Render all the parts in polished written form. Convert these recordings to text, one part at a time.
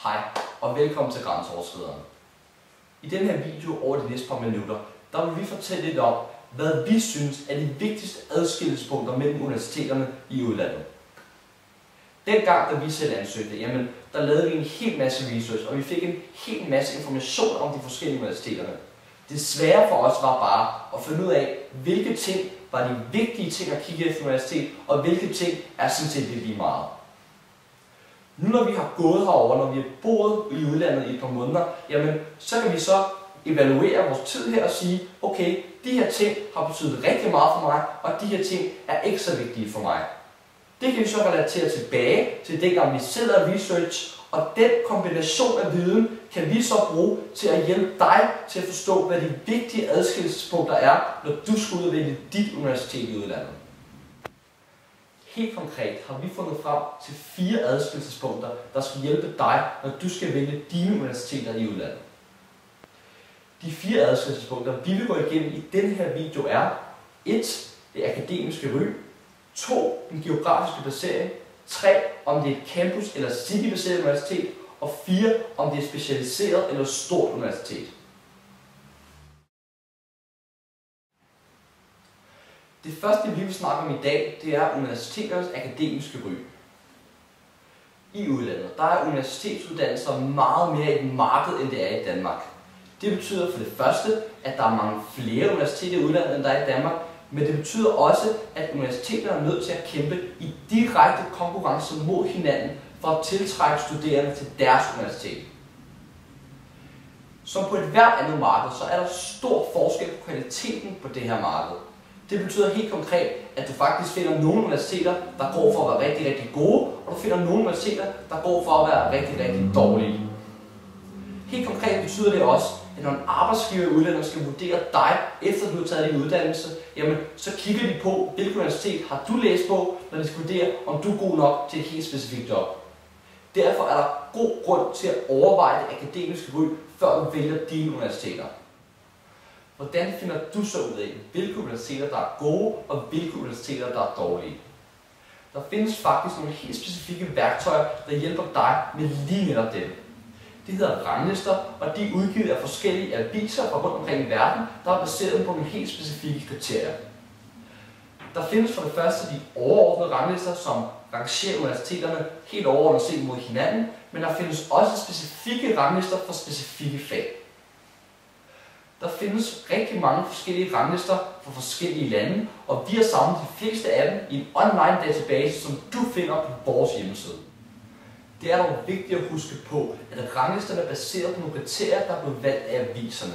Hej og velkommen til Grænseoverskriderne. I denne her video over de næste par minutter, der vil vi fortælle lidt om, hvad vi synes er de vigtigste adskillelsespunkter mellem universiteterne i udlandet. Dengang, da vi selv ansøgte, der lavede vi en hel masse research, og vi fik en hel masse information om de forskellige universiteterne. Det svære for os var bare at finde ud af, hvilke ting var de vigtige ting at kigge efter universitet, og hvilke ting er sådan set lidt lige meget. Nu når vi har gået herover, når vi har boet i udlandet i et par måneder, så kan vi så evaluere vores tid her og sige, okay, de her ting har betydet rigtig meget for mig, og de her ting er ikke så vigtige for mig. Det kan vi så relatere tilbage til dengang vi selv lavede research, og den kombination af viden kan vi så bruge til at hjælpe dig til at forstå, hvad de vigtige adskillelsespunkter er, når du skal ud og vælge dit universitet i udlandet. Helt konkret har vi fundet frem til 4 adskillelsespunkter, der skal hjælpe dig, når du skal vælge dine universiteter i udlandet. De 4 adskillelsespunkter, vi vil gå igennem i denne her video er 1. Det akademiske ry, 2. Den geografiske placering, 3. Om det er et campus- eller citybaseret universitet, og 4. Om det er specialiseret eller stort universitet. Det første, vi vil snakke om i dag, det er universiteternes akademiske ry. I udlandet, der er universitetsuddannelser meget mere et marked, end det er i Danmark. Det betyder for det første, at der er mange flere universiteter i udlandet, end der er i Danmark, men det betyder også, at universiteterne er nødt til at kæmpe i direkte konkurrence mod hinanden for at tiltrække studerende til deres universitet. Som på et hvert andet marked, så er der stor forskel på kvaliteten på det her marked. Det betyder helt konkret, at du faktisk finder nogle universiteter, der går for at være rigtig, rigtig gode, og du finder nogle universiteter, der går for at være rigtig, rigtig dårlige. Helt konkret betyder det også, at når en arbejdsgiver i udlandet skal vurdere dig, efter du har taget din uddannelse, så kigger de på, hvilket universitet har du læst på, når de skal vurdere, om du er god nok til et helt specifikt job. Derfor er der god grund til at overveje det akademiske ry, før du vælger dine universiteter. Hvordan finder du så ud af, hvilke universiteter, der er gode, og hvilke universiteter, der er dårlige? Der findes faktisk nogle helt specifikke værktøjer, der hjælper dig med lige netop dem. Det hedder ranglister, og de er udgivet af forskellige aviser fra rundt omkring i verden, der er baseret på nogle helt specifikke kriterier. Der findes for det første de overordnede ranglister, som rangerer universiteterne helt overordnet set mod hinanden, men der findes også specifikke ranglister for specifikke fag. Der findes rigtig mange forskellige ranglister for forskellige lande, og vi har samlet de fleste af dem i en online database, som du finder på vores hjemmeside. Det er dog vigtigt at huske på, at ranglisterne er baseret på nogle kriterier, der er blevet valgt af aviserne.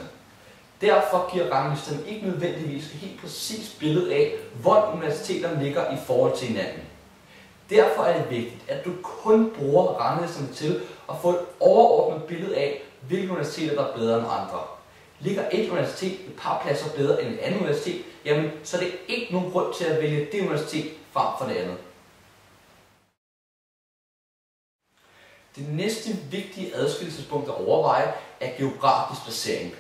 Derfor giver ranglisterne ikke nødvendigvis et helt præcist billede af, hvor universiteterne ligger i forhold til hinanden. Derfor er det vigtigt, at du kun bruger ranglisterne til at få et overordnet billede af, hvilke universiteter der er bedre end andre. Ligger et universitet et par pladser bedre end et andet universitet, så er det ikke nogen grund til at vælge det universitet frem for det andet. Det næste vigtige adskillelsespunkt at overveje er geografisk placering.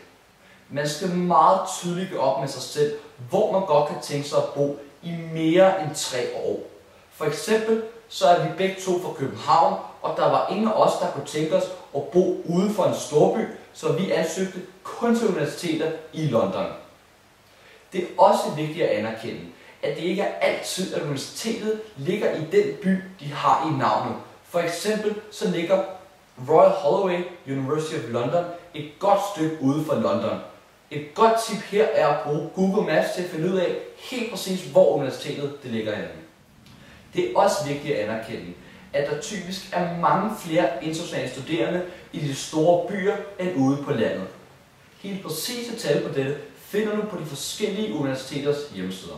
Man skal meget tydeligt gøre op med sig selv, hvor man godt kan tænke sig at bo i mere end 3 år. For eksempel så er vi begge to fra København, og der var ingen af os, der kunne tænke os at bo uden for en storby, så vi ansøgte kun til universiteter i London. Det er også vigtigt at anerkende, at det ikke er altid, at universitetet ligger i den by, de har i navnet. For eksempel så ligger Royal Holloway University of London et godt stykke ude for London. Et godt tip her er at bruge Google Maps til at finde ud af helt præcis, hvor universitetet det ligger henne. Det er også vigtigt at anerkende, at der typisk er mange flere internationale studerende i de store byer end ude på landet. Helt præcise tal på dette finder du på de forskellige universiteters hjemmesider.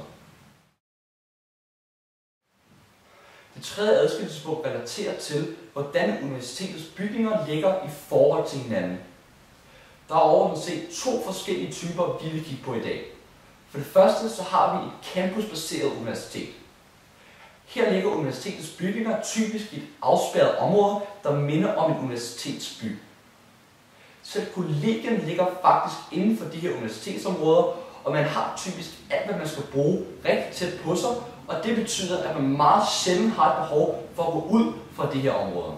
Det tredje adskillelsespunkt relaterer til, hvordan universitetets bygninger ligger i forhold til hinanden. Der er overordnet set 2 forskellige typer, vi vil kigge på i dag. For det første så har vi et campusbaseret universitet. Her ligger universitetets bygninger typisk i et afspærret område, der minder om en universitetsby. Selv kollegierne ligger faktisk inden for de her universitetsområder, og man har typisk alt, hvad man skal bruge rigtig tæt på sig, og det betyder, at man meget sjældent har et behov for at gå ud fra de her områder.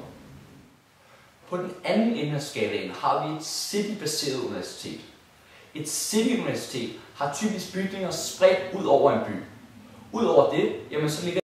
På den anden ende af skalaen har vi et citybaseret universitet. Et cityuniversitet har typisk bygninger spredt ud over en by. Udover det, jamen så ligger